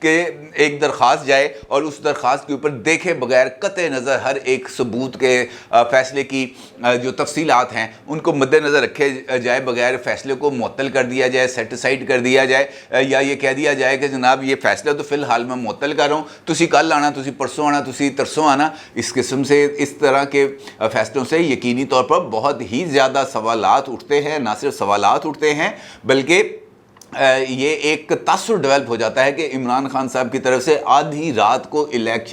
کہ ایک درخواست جائے اور اس درخواست کے اوپر دیکھے بغیر قطع نظر ہر ایک ثبوت کے فیصلے کی جو تفصیلات ہیں ان کو مد نظر رکھے جائے بغیر فیصلے کو معطل کر دیا جائے، سیٹ اسائڈ کر دیا جائے، یا یہ کہہ دیا جائے کہ جناب یہ فیصلہ تو فی الحال میں معطل کر رہا ہوں، تسی کل آنا، تسی پرسوں آنا، تسی ترسوں آنا۔ اس قسم سے اس طرح کے فیصلوں سے یقینی طور پر بہت ہی زیادہ سوالات اٹھتے ہیں، نہ صرف سوالات اٹھتے ہیں بلکہ یہ ایک تاثر ڈیولپ ہو جاتا ہے کہ عمران خان صاحب کی طرف سے آدھی رات کو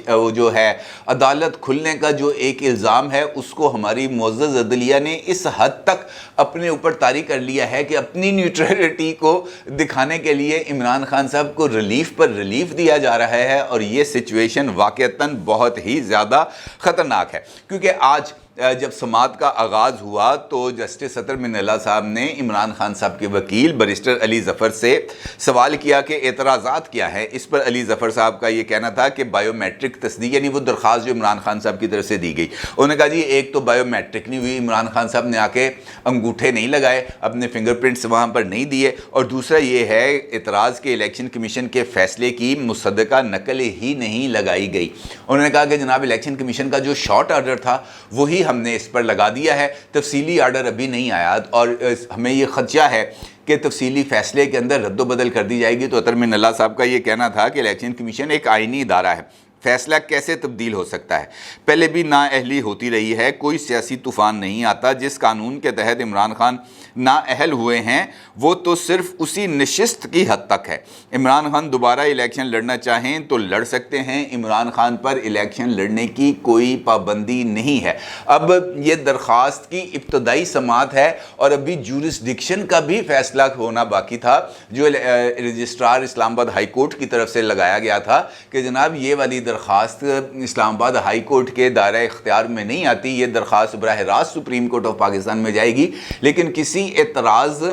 وہ جو ہے عدالت کھلنے کا جو ایک الزام ہے اس کو ہماری معزز عدلیہ نے اس حد تک اپنے اوپر طاری کر لیا ہے کہ اپنی نیوٹرلٹی کو دکھانے کے لیے عمران خان صاحب کو ریلیف پر ریلیف دیا جا رہا ہے، اور یہ سچویشن واقعتاً بہت ہی زیادہ خطرناک ہے۔ کیونکہ آج جب سماعت کا آغاز ہوا تو جسٹس اطہر من اللہ صاحب نے عمران خان صاحب کے وکیل بیرسٹر علی ظفر سے سوال کیا کہ اعتراضات کیا ہیں۔ اس پر علی ظفر صاحب کا یہ کہنا تھا کہ بائیو میٹرک تصدیق، یعنی وہ درخواست جو عمران خان صاحب کی طرف سے دی گئی، انہوں نے کہا جی ایک تو بائیو میٹرک نہیں ہوئی، عمران خان صاحب نے آ کے انگوٹھے نہیں لگائے، اپنے فنگر پرنٹس وہاں پر نہیں دیے، اور دوسرا یہ ہے اعتراض کے الیکشن کمیشن کے فیصلے کی مصدقہ نقل ہی نہیں لگائی گئی۔ انہوں نے کہا کہ جناب الیکشن کمیشن کا جو شارٹ آرڈر تھا وہی ہم نے اس پر لگا دیا ہے، تفصیلی آرڈر ابھی نہیں آیا، اور ہمیں یہ خدشہ ہے کہ تفصیلی فیصلے کے اندر رد و بدل کر دی جائے گی۔ تو اطہر من اللہ صاحب کا یہ کہنا تھا کہ الیکشن کمیشن ایک آئینی ادارہ ہے، فیصلہ کیسے تبدیل ہو سکتا ہے؟ پہلے بھی نااہلی ہوتی رہی ہے، کوئی سیاسی طوفان نہیں آتا۔ جس قانون کے تحت عمران خان نااہل ہوئے ہیں وہ تو صرف اسی نشست کی حد تک ہے۔ عمران خان دوبارہ الیکشن لڑنا چاہیں تو لڑ سکتے ہیں، عمران خان پر الیکشن لڑنے کی کوئی پابندی نہیں ہے۔ اب یہ درخواست کی ابتدائی سماعت ہے اور ابھی جورسڈکشن کا بھی فیصلہ ہونا باقی تھا، جو رجسٹرار اسلام آباد ہائی کورٹ کی طرف سے لگایا گیا تھا کہ جناب یہ والی درخواست اسلام آباد ہائی کورٹ کے دائرہ اختیار میں نہیں آتی، یہ درخواست براہ راست سپریم کورٹ آف پاکستان میں جائے گی، لیکن کسی اعتراض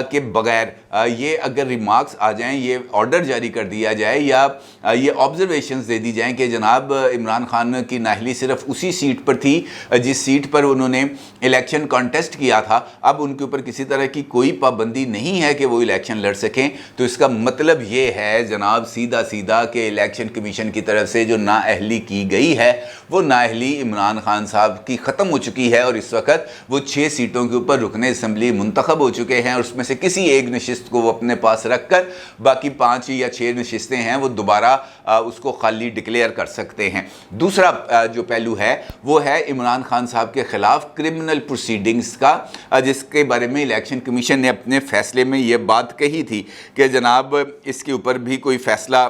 کے بغیر یہ اگر ریمارکس آ جائیں، یہ آرڈر جاری کر دیا جائے یا یہ آبزرویشنز دے دی جائیں کہ جناب عمران خان کی نااہلی صرف اسی سیٹ پر تھی جس سیٹ پر انہوں نے الیکشن کانٹیسٹ کیا تھا، اب ان کے اوپر کسی طرح کی کوئی پابندی نہیں ہے کہ وہ الیکشن لڑ سکیں، تو اس کا مطلب یہ ہے جناب سیدھا کہ الیکشن کمیشن کی طرف سے جو نااہلی کی گئی ہے وہ نااہلی عمران خان صاحب کی ختم ہو چکی ہے، اور اس وقت وہ 6 سیٹوں کے اوپر رکن اسمبلی منتخب ہو چکے ہیں، اور اس میں سے کسی ایک نشست کو وہ اپنے پاس رکھ کر باقی 5 یا 6 نشستیں ہیں وہ دوبارہ اس کو خالی ڈکلیئر کر سکتے ہیں۔ دوسرا جو پہلو ہے وہ ہے عمران خان صاحب کے خلاف کرمنل پروسیڈنگز کا، جس کے بارے میں الیکشن کمیشن نے اپنے فیصلے میں یہ بات کہی تھی کہ جناب اس کے اوپر بھی کوئی فیصلہ،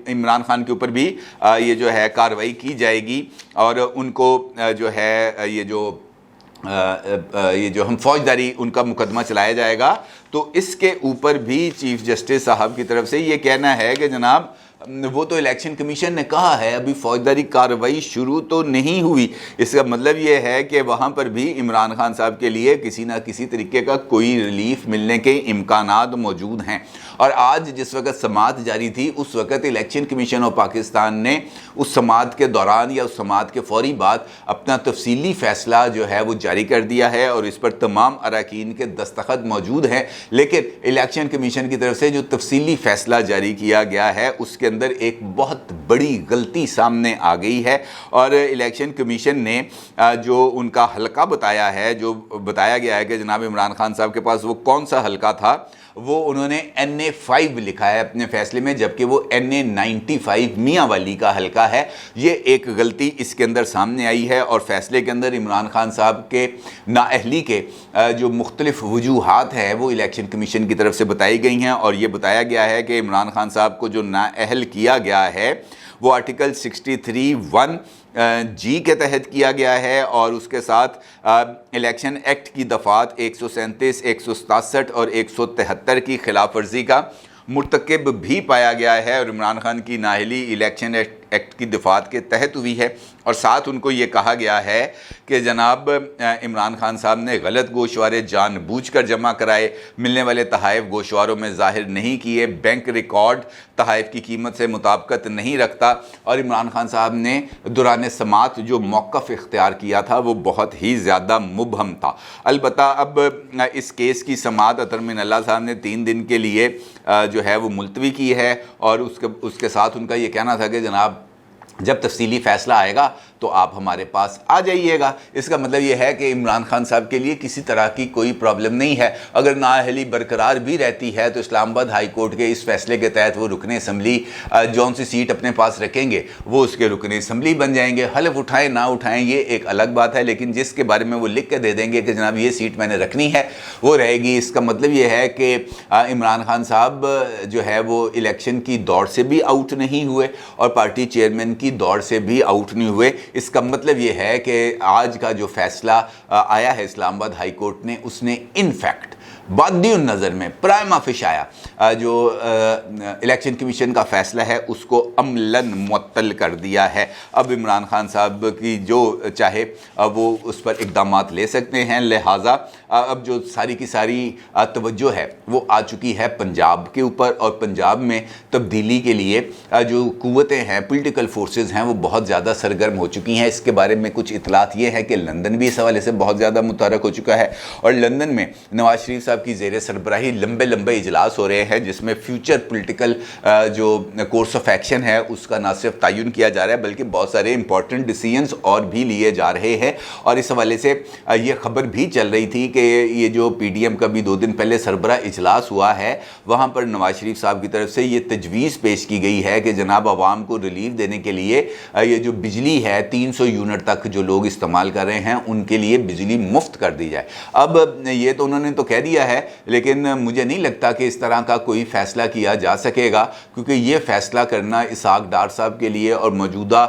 عمران خان کے اوپر بھی یہ جو ہے کارروائی کی جائے گی، اور ان کو جو ہے یہ جو ہم فوجداری ان کا مقدمہ چلایا جائے گا۔ تو اس کے اوپر بھی چیف جسٹس صاحب کی طرف سے یہ کہنا ہے کہ جناب وہ تو الیکشن کمیشن نے کہا ہے ابھی فوجداری کارروائی شروع تو نہیں ہوئی، اس کا مطلب یہ ہے کہ وہاں پر بھی عمران خان صاحب کے لیے کسی نہ کسی طریقے کا کوئی ریلیف ملنے کے امکانات موجود ہیں۔ اور آج جس وقت سماعت جاری تھی اس وقت الیکشن کمیشن آف پاکستان نے اس سماعت کے دوران یا اس سماعت کے فوری بعد اپنا تفصیلی فیصلہ جو ہے وہ جاری کر دیا ہے، اور اس پر تمام اراکین کے دستخط موجود ہیں، لیکن الیکشن کمیشن کی طرف سے جو تفصیلی فیصلہ جاری کیا گیا ہے اس کے اندر ایک بہت بڑی غلطی سامنے آ گئی ہے، اور الیکشن کمیشن نے جو ان کا حلقہ بتایا ہے، جو بتایا گیا ہے کہ جناب عمران خان صاحب کے پاس وہ کون سا حلقہ تھا، وہ انہوں نے NA5 لکھا ہے اپنے فیصلے میں، جبکہ وہ NA95 میاں والی کا حلقہ ہے۔ یہ ایک غلطی اس کے اندر سامنے آئی ہے، اور فیصلے کے اندر عمران خان صاحب کے نااہلی کے جو مختلف وجوہات ہیں وہ الیکشن کمیشن کی طرف سے بتائی گئی ہیں، اور یہ بتایا گیا ہے کہ عمران خان صاحب کو جو نااہل کیا گیا ہے وہ آرٹیکل 63(1) جی کے تحت کیا گیا ہے، اور اس کے ساتھ الیکشن ایکٹ کی دفعات 137، 167 اور 173 کی خلاف ورزی کا مرتکب بھی پایا گیا ہے، اور عمران خان کی نااہلی الیکشن ایکٹ کی دفعات کے تحت ہوئی ہے۔ اور ساتھ ان کو یہ کہا گیا ہے کہ جناب عمران خان صاحب نے غلط گوشوارے جان بوجھ کر جمع کرائے، ملنے والے تحائف گوشواروں میں ظاہر نہیں کیے، بینک ریکارڈ تحائف کی قیمت سے مطابقت نہیں رکھتا، اور عمران خان صاحب نے دوران سماعت جو موقف اختیار کیا تھا وہ بہت ہی زیادہ مبہم تھا۔ البتہ اب اس کیس کی سماعت اطہر من اللہ صاحب نے 3 دن کے لیے جو ہے وہ ملتوی کی ہے، اور اس کے ساتھ ان کا یہ کہنا تھا کہ جناب جب تفصیلی فیصلہ آئے گا تو آپ ہمارے پاس آ جائیے گا۔ اس کا مطلب یہ ہے کہ عمران خان صاحب کے لیے کسی طرح کی کوئی پرابلم نہیں ہے۔ اگر نااہلی برقرار بھی رہتی ہے تو اسلام آباد ہائی کورٹ کے اس فیصلے کے تحت وہ رکن اسمبلی جون سی سیٹ اپنے پاس رکھیں گے وہ اس کے رکن اسمبلی بن جائیں گے۔ حلف اٹھائیں نہ اٹھائیں یہ ایک الگ بات ہے، لیکن جس کے بارے میں وہ لکھ کے دے دیں گے کہ جناب یہ سیٹ میں نے رکھنی ہے وہ رہے گی۔ اس کا مطلب یہ ہے کہ عمران خان صاحب جو ہے وہ الیکشن کی دوڑ سے بھی آؤٹ نہیں ہوئے اور پارٹی چیئرمین کی دوڑ سے بھی آؤٹ نہیں ہوئے۔ اس کا مطلب یہ ہے کہ آج کا جو فیصلہ آیا ہے اسلام آباد ہائی کورٹ نے، اس نے ان فیکٹ بادی النظر میں پرائما فشایا جو الیکشن کمیشن کا فیصلہ ہے اس کو عملاً معطل کر دیا ہے۔ اب عمران خان صاحب کی جو چاہے وہ اس پر اقدامات لے سکتے ہیں، لہٰذا اب جو ساری کی ساری توجہ ہے وہ آ چکی ہے پنجاب کے اوپر، اور پنجاب میں تبدیلی کے لیے جو قوتیں ہیں، پولیٹیکل فورسز ہیں، وہ بہت زیادہ سرگرم ہو چکی ہیں۔ اس کے بارے میں کچھ اطلاعات یہ ہے کہ لندن بھی اس حوالے سے بہت زیادہ متحرک ہو چکا ہے، اور لندن میں نواز شریف صاحب کی زیر سربراہی لمبے اجلاس ہو رہے ہیں جس میں فیوچر پولیٹیکل جو کورس آف ایکشن ہے اس کا نہ صرف تعین کیا جا رہا ہے بلکہ بہت سارے امپورٹنٹ ڈیسیژنز اور بھی لیے جا رہے ہیں۔ اور اس حوالے سے یہ خبر بھی چل رہی تھی کہ یہ جو پی ڈی ایم کا بھی 2 دن پہلے سربراہ اجلاس ہوا ہے وہاں پر نواز شریف صاحب کی طرف سے یہ تجویز پیش کی گئی ہے کہ جناب عوام کو ریلیف دینے کے لیے یہ جو بجلی ہے 300 یونٹ تک جو لوگ استعمال کر رہے ہیں ان کے لیے بجلی مفت کر دی جائے۔ اب یہ تو انہوں نے تو کہہ دیا ہے، لیکن مجھے نہیں لگتا کہ اس طرح کا کوئی فیصلہ کیا جا سکے گا، کیونکہ یہ فیصلہ کرنا اسحاق ڈار صاحب کے لیے اور موجودہ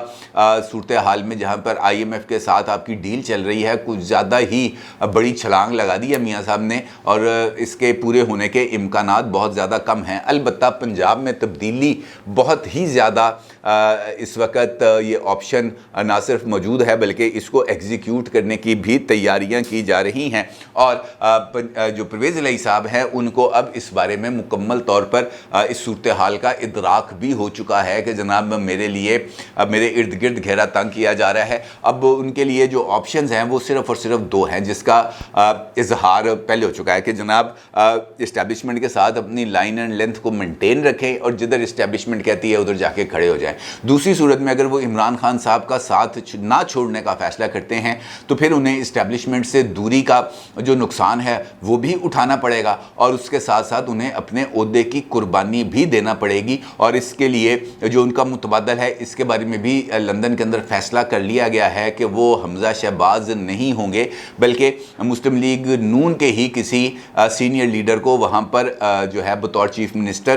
صورتحال میں جہاں پر آئی ایم ایف کے ساتھ آپ کی ڈیل چل رہی ہے کچھ زیادہ ہی بڑی چھلانگ لگا دی ہے میاں صاحب نے، اور اس کے پورے ہونے کے امکانات بہت زیادہ کم ہیں۔ البتہ پنجاب میں تبدیلی بہت ہی زیادہ اس وقت یہ آپشن نہ صرف موجود ہے بلکہ اس کو ایگزیکیوٹ کرنے کی بھی تیاریاں کی جا رہی ہیں، اور جو پرویز الہی صاحب ہیں ان کو اب اس بارے میں مکمل طور پر اس صورتحال کا ادراک بھی ہو چکا ہے کہ جناب میرے لیے میرے ارد گرد گھیرا تنگ کیا جا رہا ہے۔ اب ان کے لیے جو آپشنز ہیں وہ صرف اور صرف 2 ہیں جس کا اظہار پہلے ہو چکا ہے کہ جناب اسٹیبلشمنٹ کے ساتھ اپنی لائن اینڈ لینتھ کو مینٹین رکھیں اور جدھر اسٹیبلشمنٹ کہتی ہے ادھر جا کے کھڑے ہو جائیں۔ دوسری صورت میں اگر وہ عمران خان صاحب کا ساتھ نہ چھوڑنے کا فیصلہ کرتے ہیں تو پھر انہیں اسٹیبلشمنٹ سے دوری کا جو نقصان ہے وہ بھی اٹھانا پڑے گا، اور اس کے ساتھ ساتھ انہیں اپنے عہدے کی قربانی بھی دینا پڑے گی، اور اس کے لیے جو ان کا متبادل ہے اس کے بارے میں بھی لندن کے اندر فیصلہ کر لیا گیا ہے کہ وہ حمزہ شہباز نہیں ہوں گے بلکہ مسلم لیگ نون کے ہی کسی سینئر لیڈر کو وہاں پر جو ہے بطور چیف منسٹر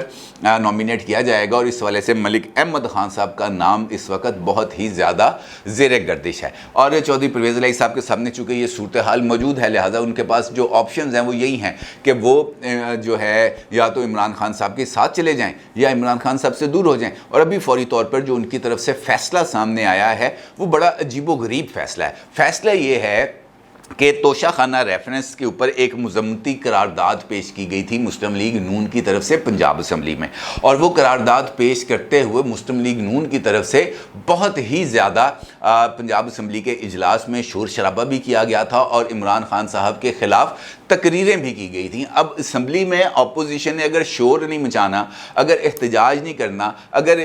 نومینیٹ کیا جائے گا، اور اس حوالے سے ملک احمد خان صاحب کا نام اس وقت بہت ہی زیادہ زیر گردش ہے۔ اور چودھری پرویز الہی صاحب کے سامنے چونکہ یہ صورتحال موجود ہے لہٰذا ان کے پاس جو آپشنز ہیں وہ یہی ہیں کہ وہ جو ہے یا تو عمران خان صاحب کے ساتھ چلے جائیں یا عمران خان صاحب سے دور ہو جائیں۔ اور ابھی فوری طور پر جو ان کی طرف سے فیصلہ سامنے آیا ہے وہ بڑا عجیب و غریب فیصلہ ہے۔ فیصلہ یہ ہے کہ توشہ خانہ ریفرنس کے اوپر ایک مذمتی قرارداد پیش کی گئی تھی مسلم لیگ نون کی طرف سے پنجاب اسمبلی میں، اور وہ قرارداد پیش کرتے ہوئے مسلم لیگ نون کی طرف سے بہت ہی زیادہ پنجاب اسمبلی کے اجلاس میں شور شرابہ بھی کیا گیا تھا اور عمران خان صاحب کے خلاف تقریریں بھی کی گئی تھیں۔ اب اسمبلی میں اپوزیشن نے اگر شور نہیں مچانا، اگر احتجاج نہیں کرنا، اگر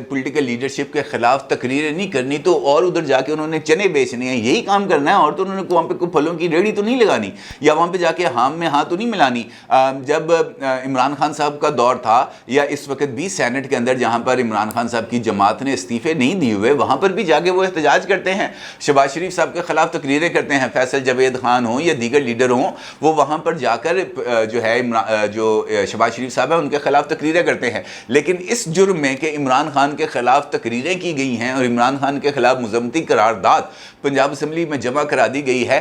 پولیٹیکل لیڈرشپ کے خلاف تقریریں نہیں کرنی تو اور ادھر جا کے انہوں نے چنے بیچنے ہیں، یہی کام کرنا ہے، اور تو انہوں نے وہاں پہ کوئی پھلوں کی ریڑھی تو نہیں لگانی یا وہاں پہ جا کے ہام میں ہاں تو نہیں ملانی۔ جب عمران خان صاحب کا دور تھا یا اس وقت بھی سینٹ کے اندر جہاں پر عمران خان صاحب کی جماعت نے استعفے نہیں دیے ہوئے وہاں پر بھی جا کے وہ احتجاج کرتے ہیں، شہباز شریف صاحب کے خلاف تقریریں کرتے ہیں، فیصل جاوید خان ہوں یا دیگر لیڈر ہوں وہ وہاں پر جا کر جو ہے جو شہباز شریف صاحب ہیں ان کے خلاف تقریریں کرتے ہیں، لیکن اس جرم میں کہ عمران خان کے خلاف تقریریں کی گئی ہیں اور عمران خان کے خلاف مذمتی قرارداد پنجاب اسمبلی میں جمع کرا دی گئی ہے،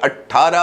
18